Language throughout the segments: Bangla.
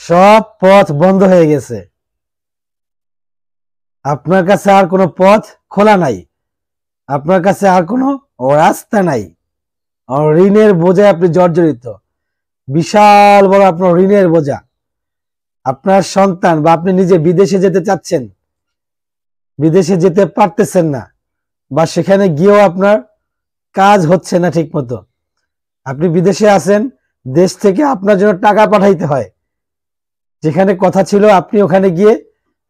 সব পথ বন্ধ হয়ে গেছে, আপনার কাছে আর কোনো পথ খোলা নাই, আপনার কাছে আর কোনো রাস্তা নাই, ঋণের বোঝায় আপনি জর্জরিত, বিশাল বড় আপনার ঋণের বোঝা। আপনার সন্তান বা আপনি নিজে বিদেশে যেতে চাচ্ছেন, বিদেশে যেতে পারতেছেন না, বা সেখানে গিয়েও আপনার কাজ হচ্ছে না ঠিক মতো। আপনি বিদেশে আছেন, দেশ থেকে আপনার জন্য টাকা পাঠাইতে হয়, যেখানে কথা ছিল আপনি ওখানে গিয়ে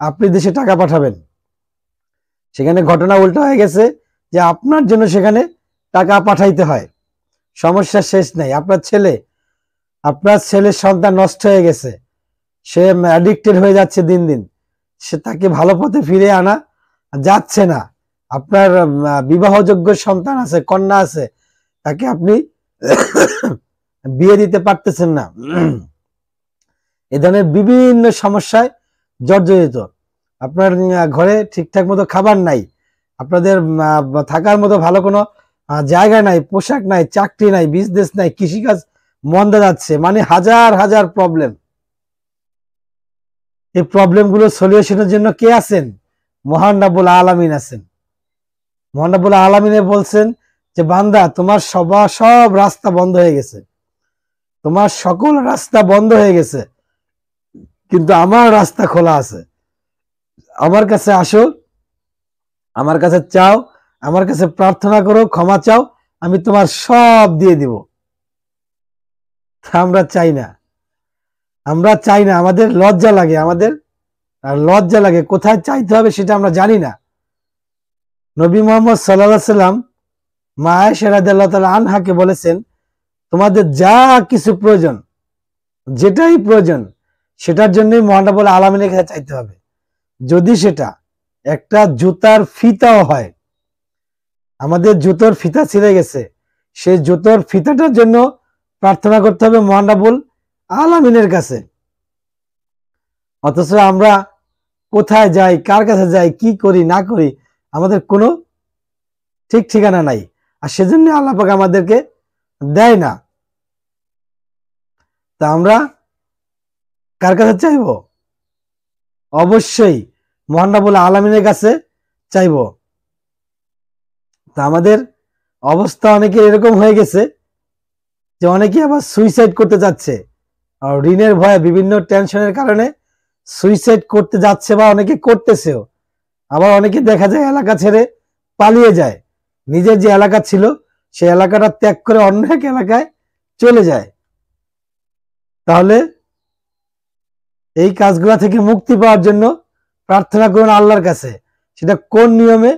আপনি দেশে টাকা পাঠাবেন, সেখানে ঘটনা উল্টো হয়ে গেছে যে আপনার জন্য সেখানে টাকা পাঠাইতে হয়। সমস্যা শেষ নাই। আপনার ছেলের সন্তান নষ্ট হয়ে গেছে, সে অ্যাডিক্টেড হয়ে যাচ্ছে দিন দিন, সে তাকে ভালো পথে ফিরে আনা যাচ্ছে না। আপনার বিবাহযোগ্য সন্তান আছে, কন্যা আছে, তাকে আপনি বিয়ে দিতে পারতেছেন না। এ ধরনের বিভিন্ন সমস্যায় জর্জরিত। আপনার ঘরে ঠিকঠাক মতো খাবার নাই, আপনাদের থাকার মতো ভালো কোনো জায়গা নাই, পোশাক নাই, চাকরি নাই, বিজনেস নাই, কৃষিকাজ মন্দা যাচ্ছে, মানে হাজার হাজার প্রবলেম। এই প্রবলেম গুলো সলিউশনের জন্য কে আছেন? মহান রাব্বুল আলামিন আছেন। মহান রাব্বুল আলামিনে বলছেন যে বান্দা, তোমার সব রাস্তা বন্ধ হয়ে গেছে, তোমার সকল রাস্তা বন্ধ হয়ে গেছে, কিন্তু আমার রাস্তা খোলা আছে। আমার কাছে আসো, আমার কাছে চাও, আমার কাছে প্রার্থনা করো, ক্ষমা চাও, আমি তোমার সব দিয়ে দিব। আমরা চাই না, আমাদের লজ্জা লাগে, কোথায় চাইতে হবে সেটা আমরা জানি না। নবী মুহাম্মদ সাল্লাল্লাহু আলাইহি সাল্লাম মা আয়েশা রাদিয়াল্লাহু তাআলা আনহাকে বলেছেন, তোমাদের যা কিছু প্রয়োজন, যেটাই প্রয়োজন, সেটার জন্যই মহান রাব্বুল আলামিনের কাছে চাইতে হবে। যদি সেটা একটা জুতার ফিতাও হয়, আমাদের জুতোর ফিতা ছিঁড়ে গেছে, সেই জুতোর ফিতাটার জন্য প্রার্থনা করতে হবে মহান রাব্বুল আলামিনের কাছে। অথচ আমরা কোথায় যাই, কার কাছে যাই, কি করি না করি, আমাদের কোনো ঠিক ঠিকানা নাই, আর সেজন্য আল্লাহ পাক আমাদেরকে দেয় না। তা আমরা কার কাছে চাইব? অবশ্যই মহান রাব্বুল আলামিনের কাছে চাইব। তা আমাদের অবস্থা অনেকের এরকম হয়ে গেছে যে অনেকে আবার সুইসাইড করতে যাচ্ছে, আর ঋণের ভয়ে, বিভিন্ন টেনশনের কারণে সুইসাইড করতে যাচ্ছে, বা অনেকে করতেছেও। আবার অনেকে দেখা যায় এলাকা ছেড়ে পালিয়ে যায়, নিজের যে এলাকা ছিল সেই এলাকাটা ত্যাগ করে অন্য এক এলাকায় চলে যায়। তাহলে এই কাজগুলা থেকে মুক্তি পাওয়ার জন্য প্রার্থনা করুন আল্লাহর কাছে। সেটা কোন নিয়মে?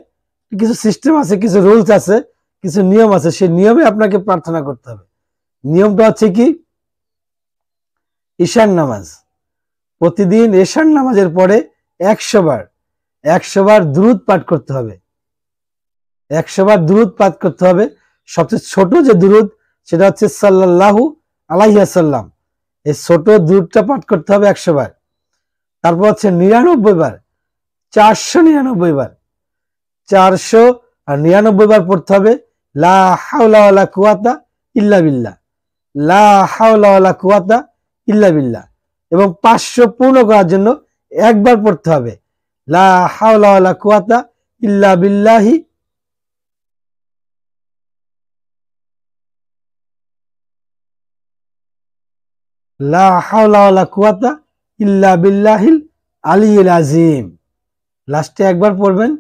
কিছু সিস্টেম আছে, কিছু রুলস আছে, কিছু নিয়ম আছে, সেই নিয়মে আপনাকে প্রার্থনা করতে হবে। নিয়মটা হচ্ছে কি? ঈশান নামাজ, প্রতিদিন ঈশান নামাজের পরে 100 বার দুরূদ পাঠ করতে হবে। 100 বার দুরূদ পাঠ করতে হবে। সবচেয়ে ছোট যে দুরূদ, সেটা হচ্ছে সাল্লাল্লাহু আলাইহি ওয়াসাল্লাম। এই ছোট দুরূদটা পাঠ করতে হবে 100 বার। তারপর হচ্ছে 99 বার, 499 বার, 499 বার পড়তে হবে লা হাওলা ওয়ালা কুওয়াতা ইল্লা বিল্লাহ, লা হাওলা ওয়ালা কুওয়াতা ইল্লা বিল্লাহ। এবং 500 পূর্ণ করার জন্য একবার পড়তে হবে লা হাওলা ওয়ালা কুওয়াতা ইল্লা বিল্লাহি, লা হাওলা ওয়ালা কুওয়াতা ইল্লা বিল্লাহিল আলিয়্যিল আযীম। লাস্টে একবার পড়বেন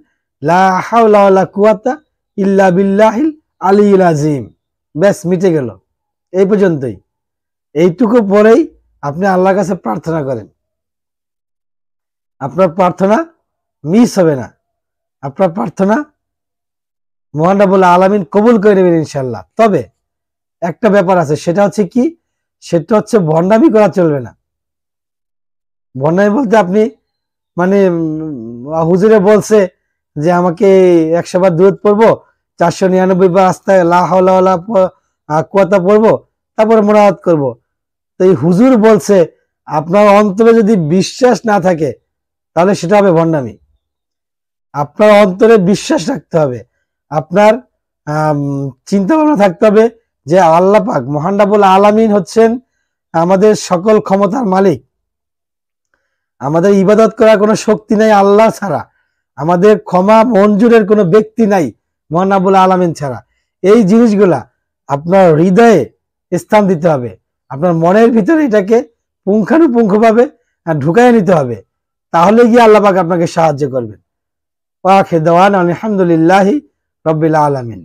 লা হাওলা ওয়ালা কুওয়াতা ইল্লা বিল্লাহিল আলিয়্যিল আযীম। ব্যাস, মিটে গেল। এই পর্যন্তই। এইটুকু পরেই আপনি আল্লাহর কাছে প্রার্থনা করেন, আপনার প্রার্থনা মিস হবে না, আপনার প্রার্থনা মহান রাব্বুল আলামিন কবুল করে নেবেন ইনশাআল্লাহ। তবে একটা ব্যাপার আছে, সেটা হচ্ছে কি? সেটা হচ্ছে ভণ্ডামি করা চলবে না। ভণ্ডামি বলতে আপনি মানে হুজুরে বলছে যে আমাকে 100 বার দুরূদ পড়বো, 499 বার আস্তায় লা হাওলা ওয়ালা কুওয়াতা পড়বো, তারপরে মুনাজাত করবো। তো এই হুজুর বলছে, আপনার অন্তরে যদি বিশ্বাস না থাকে তাহলে সেটা হবে ভণ্ডামি। আপনার অন্তরে বিশ্বাস রাখতে হবে, আপনার চিন্তা ভাবনা থাকতে হবে যে আল্লাহ পাক মহান রাব্বুল আলামিন হচ্ছেন আমাদের সকল ক্ষমতার মালিক, আমাদের ইবাদত করার কোনো শক্তি নাই আল্লাহ ছাড়া, আমাদের ক্ষমা মঞ্জুরের কোনো ব্যক্তি নাই মহান রাব্বুল আলামিন ছাড়া। এই জিনিসগুলা আপনার হৃদয়ে স্থান দিতে হবে, আপনার মনের ভিতরে এটাকে পুঙ্খানুপুঙ্খভাবে ঢুকাইয়ে নিতে হবে, তাহলে গিয়ে আল্লাহ পাক আপনাকে সাহায্য করবেন। ওয়া আখির দাওয়ানা আলহামদুলিল্লাহি রাব্বিল আলামিন।